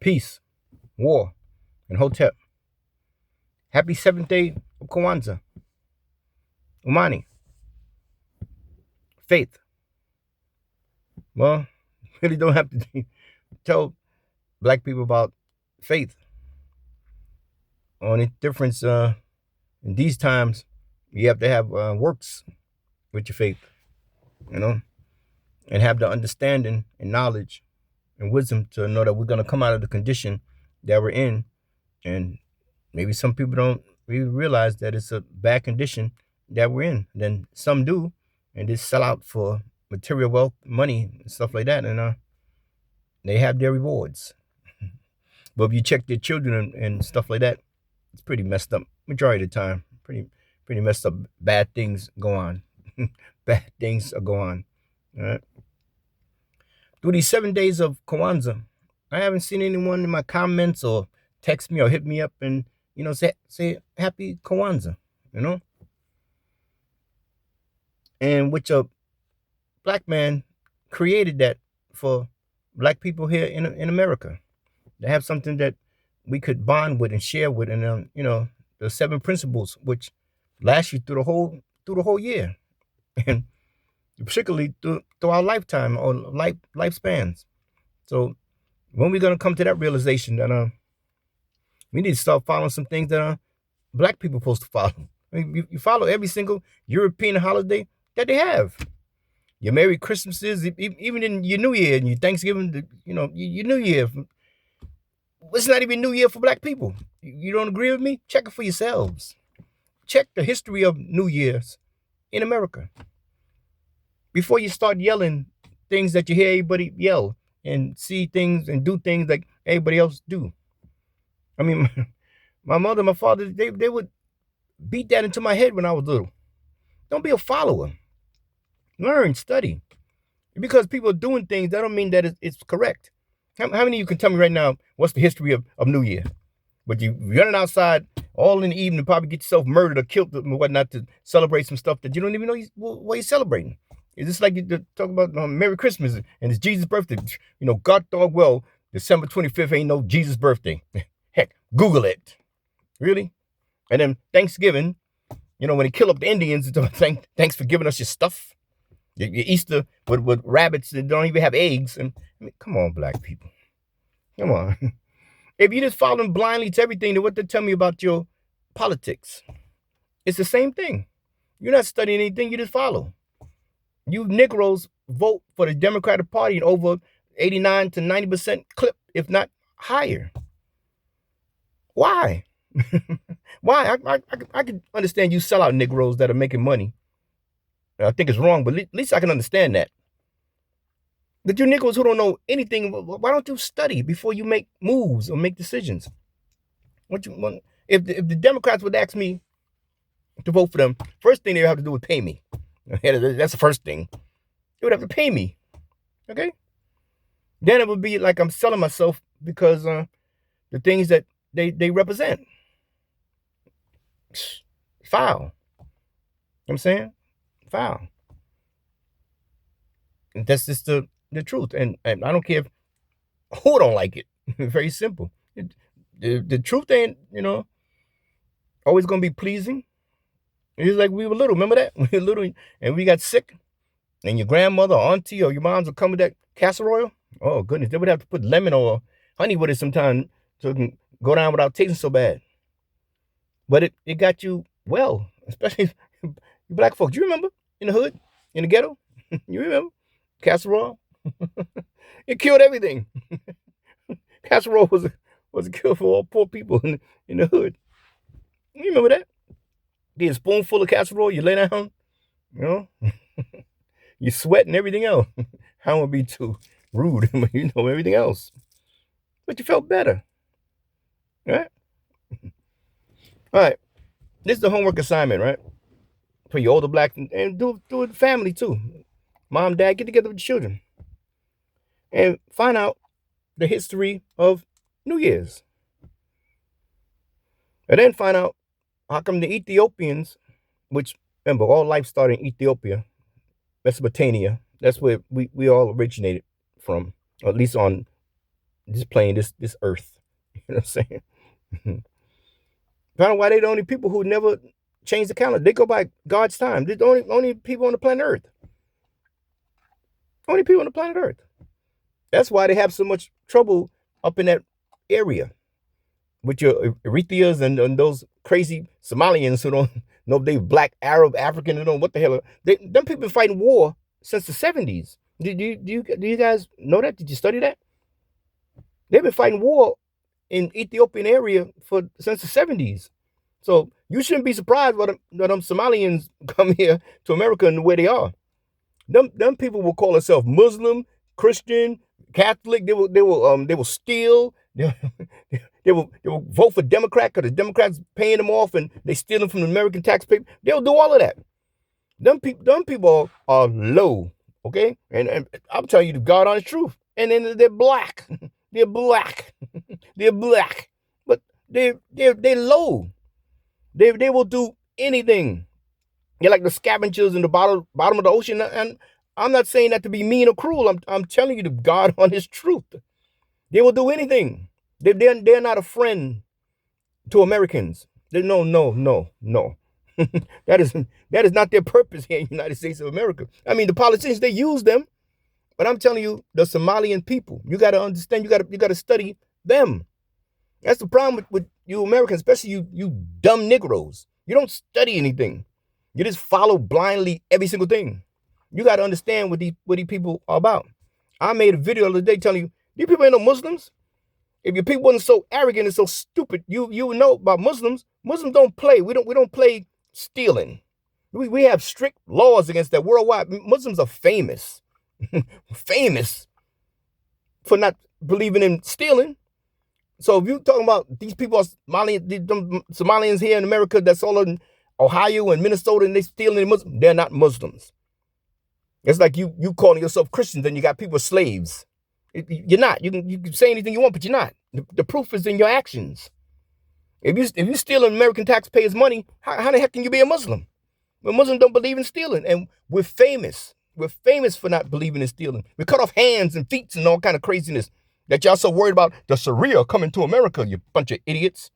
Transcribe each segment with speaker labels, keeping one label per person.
Speaker 1: peace, war, and Hotep. Happy seventh day of Kwanzaa, Umani, faith. Well, really don't have to tell black people about faith. Only difference in these times, you have to have works with your faith, you know, and have the understanding and knowledge and wisdom to know that we're going to come out of the condition that we're in. And maybe some people don't really realize that it's a bad condition that we're in. Then some do, and they sell out for material wealth, money, and stuff like that, and they have their rewards. But if you check their children and stuff like that, it's pretty messed up. Majority of the time, pretty messed up. Bad things go on. Bad things are going on. All right. Through these 7 days of Kwanzaa, I haven't seen anyone in my comments or text me or hit me up and say happy Kwanzaa. You know, and which a black man created that for black people here in America. To have something that we could bond with and share with, and the seven principles which last you through the whole year, and particularly through our lifetime or lifespans. So when we're gonna come to that realization that we need to start following some things that black people are supposed to follow. I mean, you follow every single European holiday that they have. Your Merry Christmases, even in your New Year and your Thanksgiving, your New Year. It's not even New Year for black people. You don't agree with me? Check it for yourselves. Check the history of New Year's in America before you start yelling things that you hear everybody yell and see things and do things like everybody else do. I mean, my mother, my father, they would beat that into my head when I was little. Don't be a follower. Learn, study. Because people are doing things, that don't mean that it's correct. How many of you can tell me right now what's the history of New Year? But you running outside all in the evening, probably get yourself murdered or killed and whatnot to celebrate some stuff that you don't even know what you're celebrating. Is this like you talk about Merry Christmas and it's Jesus' birthday? God dog well, December 25th ain't no Jesus' birthday. Heck, Google it. Really? And then Thanksgiving, when they kill up the Indians, thanks for giving us your stuff. Your Easter with rabbits that don't even have eggs. And I mean, come on, black people. Come on. If you're just following blindly to everything, then what they tell me about your politics? It's the same thing. You're not studying anything, you just follow. You Negroes vote for the Democratic Party in over 89 to 90% clip, if not higher. Why? Why? I can understand you sell out Negroes that are making money. I think it's wrong, but at least I can understand that. But you Negroes who don't know anything, why don't you study before you make moves or make decisions? If the Democrats would ask me to vote for them, first thing they would have to do is pay me. That's the first thing. They would have to pay me. Okay? Then it would be like I'm selling myself because the things that they represent. Foul. You know what I'm saying? Foul. And that's just the truth. And I don't care who don't like it. Very simple. The truth ain't, always going to be pleasing. It's like we were little. Remember that? We were little and we got sick. And your grandmother or auntie or your moms would come with that castor oil. Oh, goodness. They would have to put lemon or honey with it sometimes so it can go down without tasting so bad. But it got you well, especially black folks. You remember in the hood, in the ghetto? You remember? Castor oil? It killed everything. Castor oil was a cure for all poor people in the hood. You remember that? Get a spoonful of castor oil, you lay down, you sweat and everything else. I don't want to be too rude, but everything else. But you felt better. Right? All right. This is the homework assignment, right? For your older black and do it with the family too. Mom, dad, get together with the children. And find out the history of New Year's. And then find out how come the Ethiopians, which remember all life started in Ethiopia, Mesopotamia, that's where we all originated from, or at least on this plane, this earth. You know what I'm saying? Find out why they the only people who never change the calendar. They go by God's time. They're the only people on the planet Earth. Only people on the planet Earth. That's why they have so much trouble up in that area with your Eritreans and those crazy Somalians who don't know if they black, Arab, African, they don't know what the hell. Them people been fighting war since the 70s. Do you guys know that? Did you study that? They've been fighting war in Ethiopian area since the 70s. So you shouldn't be surprised when them Somalians come here to America and the way they are. Them people will call themselves Muslim, Christian, Catholic. They will steal. They will vote for Democrat because the Democrats paying them off and they stealing from the American taxpayer. They'll do all of that. Them people are low, okay? And I'm telling you the God honest truth. And then they're black. They're black. They're black. But they're low. They will do anything. They're like the scavengers in the bottom of the ocean. And I'm not saying that to be mean or cruel. I'm telling you the God honest truth. They will do anything. They're not a friend to Americans. No. that is not their purpose here in the United States of America. I mean, the politicians, they use them. But I'm telling you, the Somalian people, you got to understand, you got to study them. That's the problem with you Americans, especially you dumb Negroes. You don't study anything. You just follow blindly every single thing. You got to understand what these people are about. I made a video the other day telling you, these people ain't no Muslims. If your people wasn't so arrogant and so stupid, you would know about Muslims. Muslims don't play. We don't play stealing. We have strict laws against that worldwide. Muslims are famous. Famous for not believing in stealing. So if you're talking about these people are Somalians here in America that's all in Ohio and Minnesota and they stealing Muslims, they're not Muslims. It's like you calling yourself Christians and you got people slaves. You're not. You can say anything you want, but you're not. The proof is in your actions. If you stealing American taxpayers' money, how the heck can you be a Muslim? Well, Muslims don't believe in stealing, and we're famous. We're famous for not believing in stealing. We cut off hands and feet and all kind of craziness that y'all so worried about the Sharia coming to America, you bunch of idiots.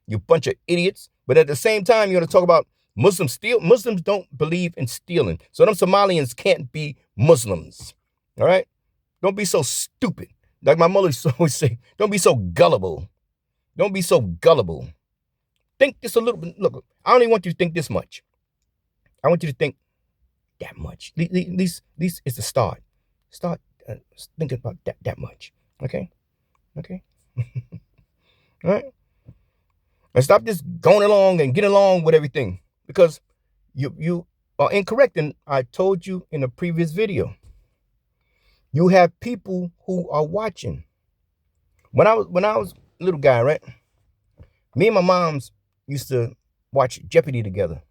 Speaker 1: You bunch of idiots. But at the same time, you're going to talk about Muslims steal. Muslims don't believe in stealing. So them Somalians can't be Muslims. All right? Don't be so stupid. Like my mother always say, don't be so gullible. Don't be so gullible. Think just a little bit. Look, I only want you to think this much. I want you to think that much. At least it's a start. Start thinking about that much. Okay? Okay? All right? And stop just going along and getting along with everything. Because you are incorrect. And I told you in a previous video. You have people who are watching. When I was a little guy, right? Me and my moms used to watch Jeopardy together.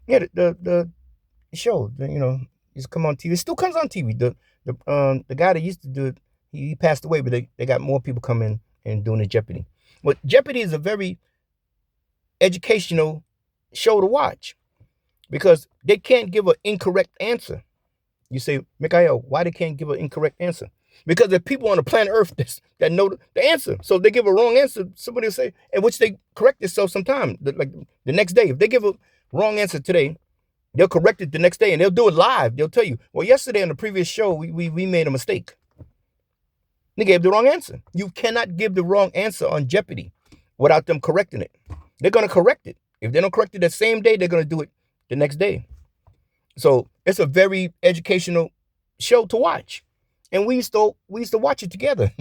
Speaker 1: Yeah, the show, used to come on TV. It still comes on TV. The guy that used to do it, he passed away, but they got more people coming and doing the Jeopardy. But Jeopardy is a very educational show to watch because they can't give an incorrect answer. You say, Mikhail, why they can't give an incorrect answer? Because there are people on the planet Earth that know the answer. So if they give a wrong answer, somebody will say, in which they correct themselves sometime, like the next day. If they give a wrong answer today, they'll correct it the next day and they'll do it live. They'll tell you, well, yesterday on the previous show, we made a mistake. They gave the wrong answer. You cannot give the wrong answer on Jeopardy without them correcting it. They're going to correct it. If they don't correct it the same day, they're going to do it the next day. So it's a very educational show to watch. And we used to watch it together.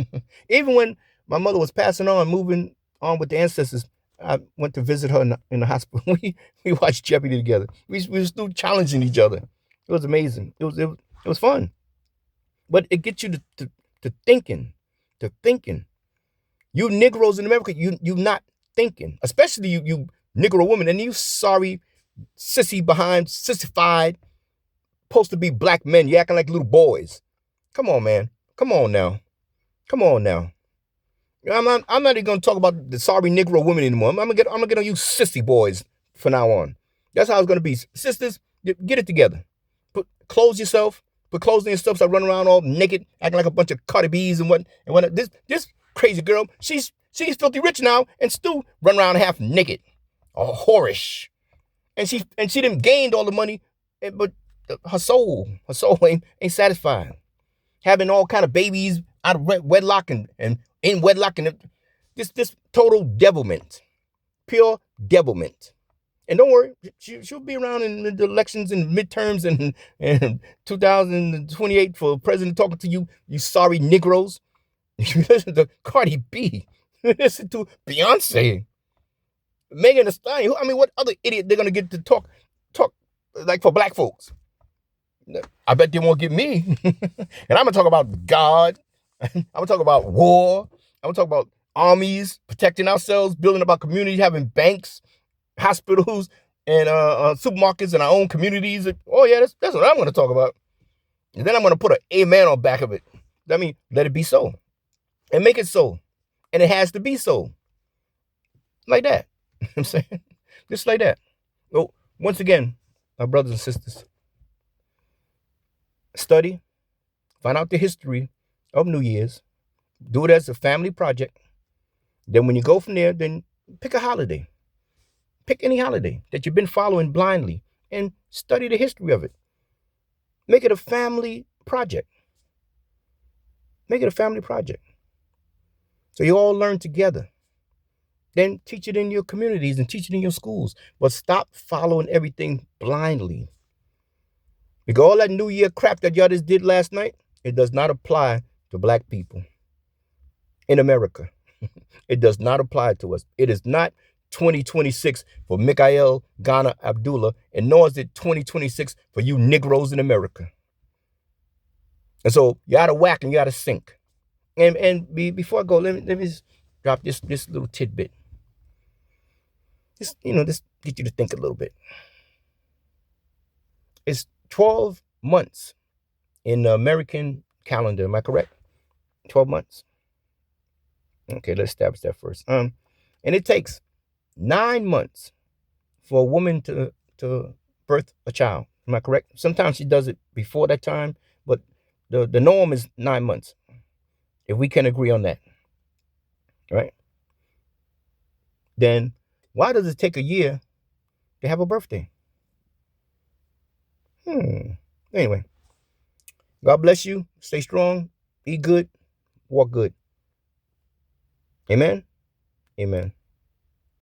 Speaker 1: Even when my mother was passing on, moving on with the ancestors, I went to visit her in the hospital. We watched Jeopardy together. We were still challenging each other. It was amazing. It was fun. But it gets you to thinking. You Negroes in America, you not thinking. Especially you Negro women. And you sorry, sissified, supposed to be black men. You acting like little boys. Come on, man. Come on now. I'm not even gonna talk about the sorry Negro women anymore. I'm gonna get on you sissy boys from now on. That's how it's gonna be. Sisters, get it together. Clothe yourself. put clothes in and stuff, start running around all naked, acting like a bunch of Cardi B's and what. This crazy girl, she's filthy rich now and still run around half naked, or whorish, and she done gained all the money, but her soul ain't satisfied, having all kind of babies out of wedlock and in wedlock, and this total devilment, pure devilment. And don't worry, she'll be around in the elections and midterms and 2028 for president talking to you, you sorry Negroes. You listen to Cardi B, listen to Beyonce, Megan Thee Stallion. I mean, what other idiot they're gonna get to talk like for black folks? I bet they won't get me. And I'm gonna talk about God. I'm gonna talk about war. I'm gonna talk about armies protecting ourselves, building up our communities, having banks, hospitals, and supermarkets in our own communities. Oh yeah, that's what I'm gonna talk about. And then I'm gonna put an amen on back of it. I mean, let it be so, and make it so, and it has to be so, like that. I'm saying, just like that. So once again, my brothers and sisters, study, find out the history of New Year's, do it as a family project. Then when you go from there, then pick a holiday. Pick any holiday that you've been following blindly and study the history of it. Make it a family project. Make it a family project. So you all learn together. Then teach it in your communities and teach it in your schools. But stop following everything blindly. Because all that New Year crap that y'all just did last night, it does not apply to black people in America. It does not apply to us. It is not 2026 for Mikhail Ghana Abdullah, and nor is it 2026 for you Negroes in America. And so you out of whack and you out of sync. And before I go, let me just drop this little tidbit. Just get you to think a little bit. It's 12 months in the American calendar. Am I correct? 12 months. Okay, let's establish that first. And it takes 9 months for a woman to birth a child. Am I correct? Sometimes she does it before that time, but the norm is 9 months. If we can agree on that, right? Then why does it take a year to have a birthday? Anyway, God bless you. Stay strong. Eat good. Walk good. Amen. Amen.